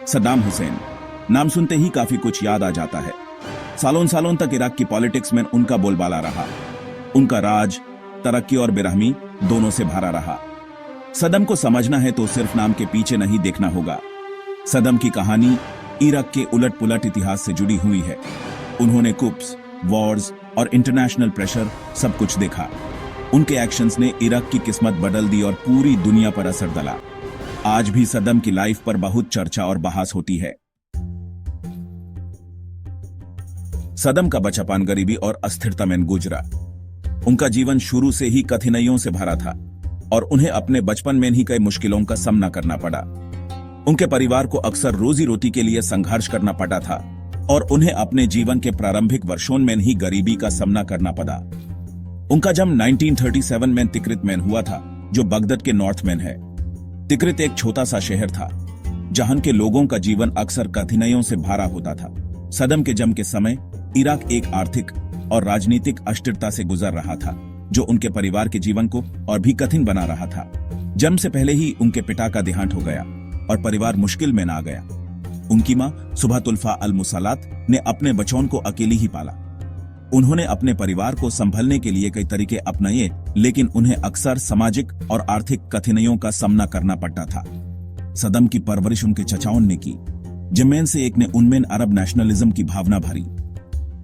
सद्दाम हुसैन नाम सुनते ही काफी कुछ याद आ जाता है। सालों सालों तक इराक की पॉलिटिक्स में उनका बोलबाला रहा। उनका राज तरक्की और बेरहमी दोनों से भरा रहा। सद्दाम को समझना है तो सिर्फ नाम के पीछे नहीं देखना होगा। सद्दाम की कहानी इराक के उलट पुलट इतिहास से जुड़ी हुई है। उन्होंने कुप्स, वॉर्स और इंटरनेशनल प्रेशर सब कुछ देखा। उनके एक्शंस ने इराक की किस्मत बदल दी और पूरी दुनिया पर असर डाला। आज भी सद्दाम की लाइफ पर बहुत चर्चा और बहस होती है। सद्दाम का बचपन गरीबी और अस्थिरता में गुजरा। उनका जीवन शुरू से ही कठिनाइयों से भरा था और उन्हें अपने बचपन में ही कई मुश्किलों का सामना करना पड़ा। उनके परिवार को अक्सर रोजी रोटी के लिए संघर्ष करना पड़ा था और उन्हें अपने जीवन के प्रारंभिक वर्षों में ही गरीबी का सामना करना पड़ा। उनका जन्म 1937 में तिक्रित में हुआ था, जो बगदाद के नॉर्थ में है। तिक्रित एक छोटा सा शहर था जहां के लोगों का जीवन अक्सर कठिनाइयों से भरा होता था। सद्दाम के जन्म के समय इराक एक आर्थिक और राजनीतिक अस्थिरता से गुजर रहा था, जो उनके परिवार के जीवन को और भी कठिन बना रहा था। जन्म से पहले ही उनके पिता का देहांत हो गया और परिवार मुश्किल में आ गया। उनकी मां सुबहतुल्फा अल मुसलात ने अपने बच्चों को अकेली ही पाला। उन्होंने अपने परिवार को संभालने के लिए कई तरीके अपनाए, लेकिन उन्हें अक्सर सामाजिक और आर्थिक कठिनाइयों का सामना करना पड़ता था। सद्दाम की परवरिश उनके चचाओं ने की, जिनमें से एक ने उनमें अरब नेशनलिज्म की भावना भरी।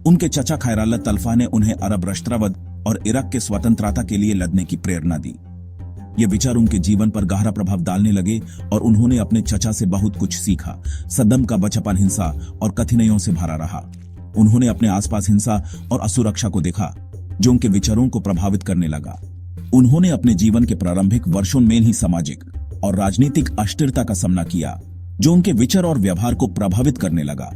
उनके चचा खैरालत तल्फा ने उन्हें अरब राष्ट्रवाद और इराक के स्वतंत्रता के लिए लड़ने की प्रेरणा दी। ये विचार उनके जीवन पर गहरा प्रभाव डालने लगे और उन्होंने अपने चचा से बहुत कुछ सीखा। सद्दाम का बचपन हिंसा और कठिनाइयों से भरा रहा। उन्होंने अपने आसपास हिंसा और असुरक्षा को देखा, जो उनके विचारों को प्रभावित करने लगा। उन्होंने अपने जीवन के प्रारंभिक वर्षों में ही सामाजिक और राजनीतिक अस्थिरता का सामना किया, जो उनके विचार और व्यवहार को प्रभावित करने लगा।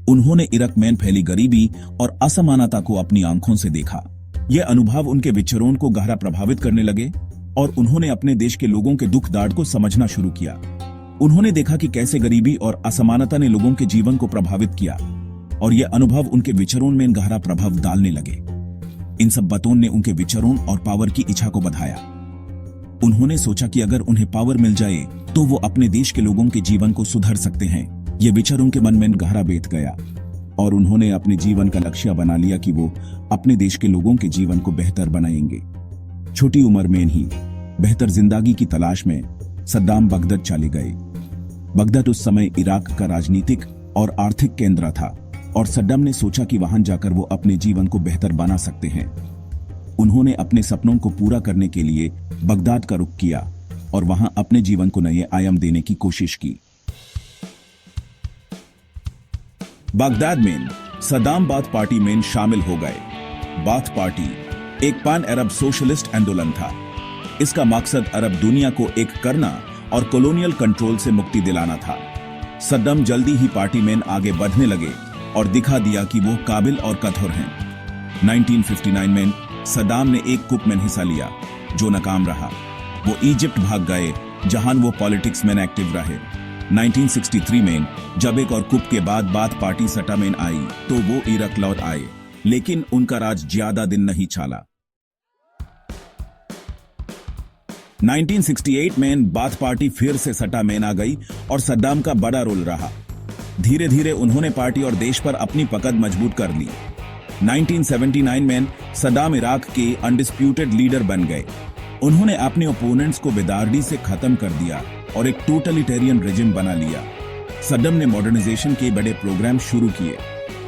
उन्होंने इराक में फैली गरीबी और असमानता को अपनी आंखों से देखा। ये अनुभव उनके विचारों को गहरा प्रभावित करने लगे और उन्होंने अपने देश के लोगों के दुख दर्द को समझना शुरू किया। उन्होंने देखा कि कैसे गरीबी और असमानता ने लोगों के जीवन को प्रभावित किया और यह अनुभव उनके विचारों में गहरा प्रभाव डालने लगे। इन सब बातों ने उनके विचारों और पावर की इच्छा को बढ़ाया। उन्होंने सोचा कि अगर उन्हें पावर मिल जाए तो वो अपने देश के लोगों के जीवन को सुधार सकते हैं। ये विचार उनके मन में गहरा बैठ गया और उन्होंने अपने जीवन का लक्ष्य बना लिया कि वो अपने देश के लोगों के जीवन को बेहतर बनाएंगे। छोटी उम्र में ही बेहतर जिंदगी की तलाश में सद्दाम बगदाद चले गए। बगदाद उस समय इराक का राजनीतिक और आर्थिक केंद्र था और सद्दाम ने सोचा कि वहां जाकर वो अपने जीवन को बेहतर बना सकते हैं। उन्होंने अपने सपनों को पूरा करने के लिए बगदाद का रुख किया और वहां अपने जीवन को नए आयाम देने की कोशिश की। बगदाद में सद्दाम बाथ पार्टी में शामिल हो गए। बाथ पार्टी एक पान अरब सोशलिस्ट आंदोलन था। इसका मकसद अरब दुनिया को एक करना और कॉलोनियल कंट्रोल से मुक्ति दिलाना था। सद्दाम जल्दी ही पार्टी में आगे बढ़ने लगे और दिखा दिया कि वो काबिल और कठोर हैं। 1959 में सद्दाम ने एक कुप में हिस्सा लिया, जो नाकाम रहा। वो इजिप्ट भाग गए, जहां वो पॉलिटिक्स में एक्टिव रहे। 1963 में जब एक और कुप के बाद बाथ पार्टी सत्ता में आई तो वो इराक लौट आए, लेकिन उनका राज ज्यादा दिन नहीं चला। 1968 में बाथ पार्टी फिर से सत्ता में आ गई और सद्दाम का बड़ा रोल रहा। धीरे धीरे उन्होंने पार्टी और देश पर अपनी पकड़ मजबूत कर ली। 1979 में सद्दाम इराक के अनडिस्प्यूटेड लीडर बन गए। उन्होंने अपने ओपोनेंट्स को बेदर्दी से खत्म कर दिया और एक टोटलिटेरियन रेजिम बना लिया। सद्दाम ने मॉडर्नाइजेशन के बड़े प्रोग्राम शुरू किए।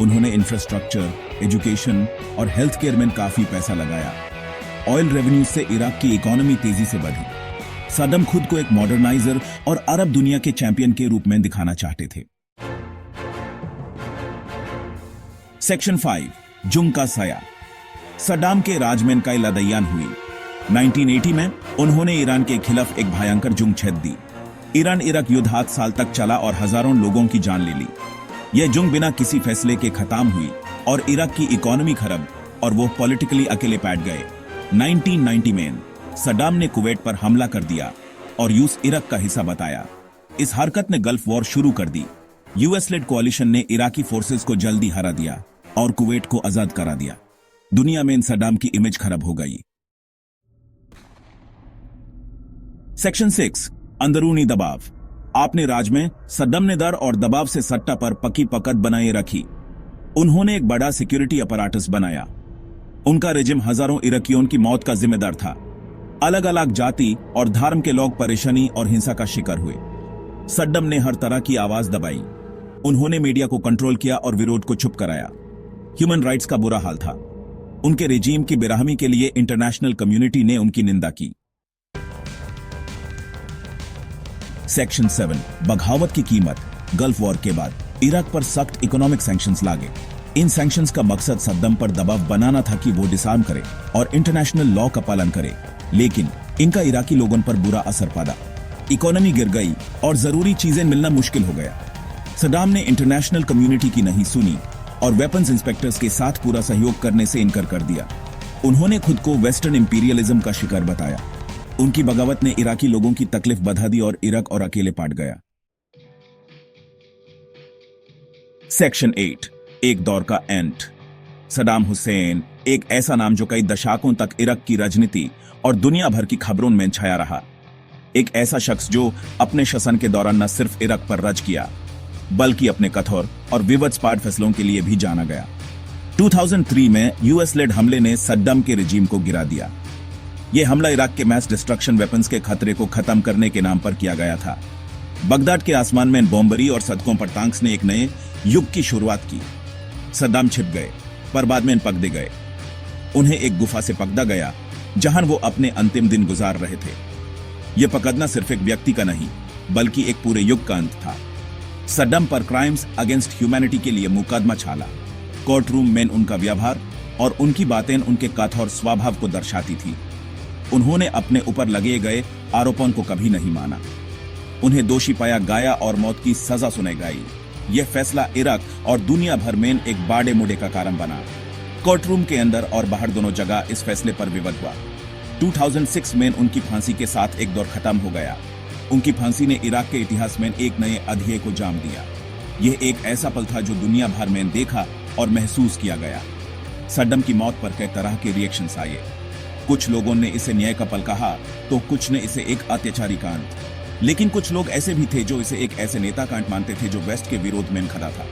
उन्होंने इंफ्रास्ट्रक्चर, एजुकेशन और हेल्थ केयर में काफी पैसा लगाया। ऑयल रेवेन्यू से इराक की इकोनॉमी तेजी से बढ़ी। सद्दाम खुद को एक मॉडर्नाइजर और अरब दुनिया के चैंपियन के रूप में दिखाना चाहते थे। सेक्शन 5 जुंग का साया। सद्दाम के राज में कई लड़ाइयां हुई। 1980 में उन्होंने ईरान के खिलाफ एक भयंकर जुंग छेड़ दी। ईरान इराक युद्ध 7 साल तक चला और हजारों लोगों की जान ले ली। यह जुंग बिना किसी फैसले के खत्म हुई और इराक की इकोनॉमी खराब और वो पॉलिटिकली अकेले बैठ गए। 1990 में सद्दाम ने कुवैत पर हमला कर दिया और यूएस इराक का हिस्सा बताया। इस हरकत ने गल्फ वॉर शुरू कर दी। यूएस लेड कोalition ने इराकी फोर्सेस को जल्दी हरा दिया और कुवैत को आजाद करा दिया। दुनिया में सद्दाम की इमेज खराब हो गई। सेक्शन 6 अंदरूनी दबाव। आपने राज में सद्दाम ने दर और दबाव से सट्टा पर पक्की पकड़ बनाए रखी। उन्होंने एक बड़ा सिक्योरिटी अपराटस बनाया। उनका रेजिम हजारों इराकियों की मौत का जिम्मेदार था। अलग अलग जाति और धर्म के लोग परेशानी और हिंसा का शिकार हुए। सद्दाम ने हर तरह की आवाज दबाई। उन्होंने मीडिया को कंट्रोल किया और विरोध को चुप कराया। ह्यूमन राइट्स का बुरा हाल था। उनके रेजिम की बेरहमी के लिए इंटरनेशनल कम्युनिटी ने उनकी निंदा की। सेक्शन 7 बगावत की कीमत। गल्फ वॉर के बाद इराक पर सख्त इकोनॉमिक सैंक्शंस लागे। इन सैंक्शंस का मकसद सद्दाम पर दबाव बनाना था कि वो डिसआर्म करे और इंटरनेशनल लॉ का पालन करे, लेकिन इनका इराकी लोगों पर बुरा असर पड़ा। इकोनॉमी गिर गई और जरूरी चीजें मिलना मुश्किल हो गया। सद्दाम ने इंटरनेशनल कम्युनिटी की नहीं सुनी और वेपन्स इंस्पेक्टर्स के साथ पूरा सहयोग करने से इनकार कर दिया। उन्होंने खुद को वेस्टर्न इंपीरियलिज्म का शिकार बताया। उनकी बगावत ने इराकी लोगों की तकलीफ बढ़ा दी और इराक और अकेले पाट गया। सेक्शन 8 एक दौर का एंड। सद्दाम हुसैन एक ऐसा नाम जो कई दशकों तक इराक की राजनीति और दुनिया भर की खबरों में छाया रहा। एक ऐसा शख्स जो अपने शासन के दौरान न सिर्फ इराक पर राज किया बल्कि अपने कठोर और विवादास्पद फैसलों के लिए भी जाना गया। 2003 में यूएस लेड हमले ने सद्दाम के रेजिम को गिरा दिया। यह हमला इराक के मैस डिस्ट्रक्शन वेपन्स के खतरे को खत्म करने के नाम पर किया गया था। बगदाद के आसमान में बॉम्बरी और सड़कों पर टैंक्स ने एक नए युग की शुरुआत की। सद्दाम छिप गए पर बाद में पकड़े गए। उन्हें एक गुफा से पकड़ा गया जहां वो अपने अंतिम दिन गुजार रहे थे। यह पकड़ना सिर्फ एक व्यक्ति का नहीं बल्कि एक पूरे युग का अंत था। सद्दाम पर क्राइम्स अगेंस्ट ह्यूमैनिटी के लिए मुकदमा छाला। कोर्ट रूम में उनका व्यवहार और उनकी बातें उनके कठोर स्वभाव को दर्शाती थी। उन्होंने अपने ऊपर लगे गए आरोपों को कभी नहीं माना। उन्हें दोषी पाया गया और मौत की सजा सुनाई गई। यह फैसला इराक और दुनिया भर में एक बाड़े मुड़े का कारण बना। कोर्ट रूम के अंदर और बाहर दोनों जगह इस फैसले पर विवाद हुआ। 2006 में उनकी फांसी के साथ एक दौर खत्म हो गया। उनकी फांसी ने इराक के इतिहास में एक नए अध्याय को जाम दिया। यह एक ऐसा पल था जो दुनिया भर में देखा और महसूस किया गया। सद्दाम की मौत पर कई तरह के रिएक्शंस आए। कुछ लोगों ने इसे न्याय का पल कहा तो कुछ ने इसे एक अत्याचारी कांड, लेकिन कुछ लोग ऐसे भी थे जो इसे एक ऐसे नेता कांड मानते थे जो वेस्ट के विरोध में खड़ा था।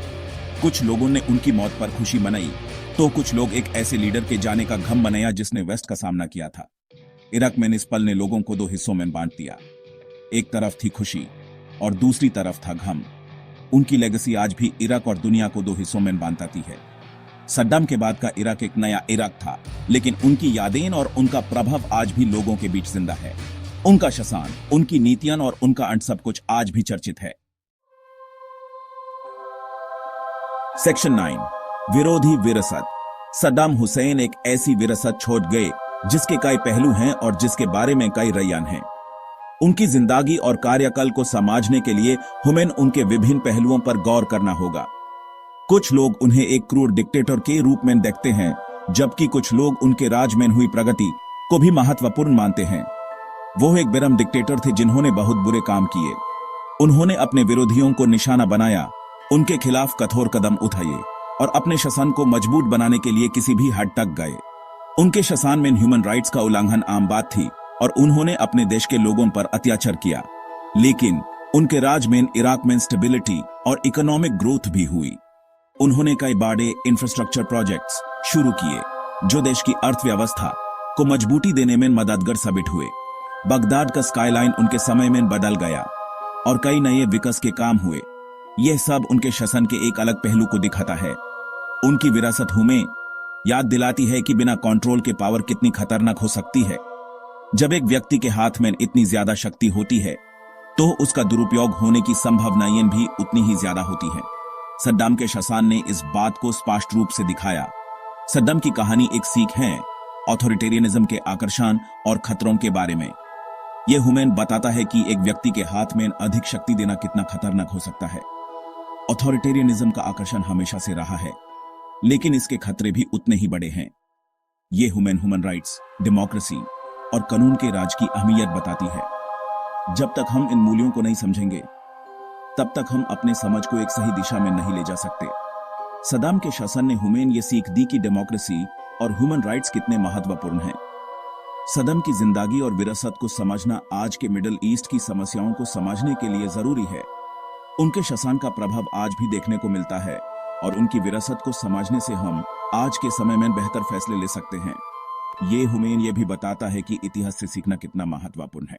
कुछ लोगों ने उनकी मौत पर खुशी मनाई तो कुछ लोग एक ऐसे लीडर के जाने का गम मनाया जिसने वेस्ट का सामना किया था। इराक में इस पल ने लोगों को दो हिस्सों में बांट दिया। एक तरफ थी खुशी और दूसरी तरफ था गम। उनकी लेगेसी आज भी इराक और दुनिया को दो हिस्सों में बांटती है। सद्दाम के बाद का इराक एक नया इराक था, लेकिन उनकी यादें और उनका प्रभाव आज भी लोगों के बीच जिंदा है। उनका शासन, उनकी नीतियां और उनका अंत सब कुछ आज भी चर्चित है। सेक्शन 9 विरोधी विरासत। सद्दाम हुसैन एक ऐसी विरासत छोड़ गए जिसके कई पहलू हैं और जिसके बारे में कई रयान हैं। उनकी जिंदगी और कार्यकाल को समझने के लिए हमें उनके विभिन्न पहलुओं पर गौर करना होगा। कुछ लोग उन्हें एक क्रूर डिक्टेटर के रूप में देखते हैं, जबकि कुछ लोग उनके राज में हुई प्रगति को भी महत्वपूर्ण मानते हैं। वो एक बेरहम डिक्टेटर थे जिन्होंने बहुत बुरे काम किए। उन्होंने अपने विरोधियों को निशाना बनाया, उनके खिलाफ कठोर कदम उठाए और अपने शासन को मजबूत बनाने के लिए किसी भी हद तक गए। उनके शासन में ह्यूमन राइट्स का उल्लंघन आम बात थी और उन्होंने अपने देश के लोगों पर अत्याचार किया। लेकिन उनके राज में इराक में स्टेबिलिटी और इकोनॉमिक ग्रोथ भी हुई। उन्होंने कई बड़े इंफ्रास्ट्रक्चर प्रोजेक्ट्स शुरू किए जो देश की अर्थव्यवस्था को मजबूती देने में मददगार साबित हुए। बगदाद का स्काईलाइन उनके समय में बदल गया और कई नए विकास के काम हुए। यह सब उनके शासन के एक अलग पहलू को दिखाता है। उनकी विरासत हमें याद दिलाती है कि बिना कंट्रोल के पावर कितनी खतरनाक हो सकती है। जब एक व्यक्ति के हाथ में इतनी ज्यादा शक्ति होती है तो उसका दुरुपयोग होने की संभावनाएं भी उतनी ही ज्यादा होती है। सद्दाम के शासन ने इस बात को स्पष्ट रूप से दिखाया। सद्दाम की कहानी एक सीख है ऑथोरिटेरियनिज्म के आकर्षण और खतरों के बारे में। यह हमें बताता है कि एक व्यक्ति के हाथ में अधिक शक्ति देना कितना खतरनाक हो सकता है। ऑथोरिटेरियनिज्म का आकर्षण हमेशा से रहा है, लेकिन इसके खतरे भी उतने ही बड़े हैं। ये ह्यूमन राइट्स, डेमोक्रेसी और कानून के राज की अहमियत बताती है। जब तक हम इन मूल्यों को नहीं समझेंगे तब तक हम अपने समझ को एक सही दिशा में नहीं ले जा सकते। सद्दाम के शासन ने हमें यह सीख दी कि डेमोक्रेसी और ह्यूमन राइट्स कितने महत्वपूर्ण हैं। सदम की जिंदगी और विरासत को समझना आज के मिडिल ईस्ट की समस्याओं को समझने के लिए जरूरी है। उनके शासन का प्रभाव आज भी देखने को मिलता है और उनकी विरासत को समझने से हम आज के समय में बेहतर फैसले ले सकते हैं। ये हमें यह भी बताता है कि इतिहास से सीखना कितना महत्वपूर्ण है।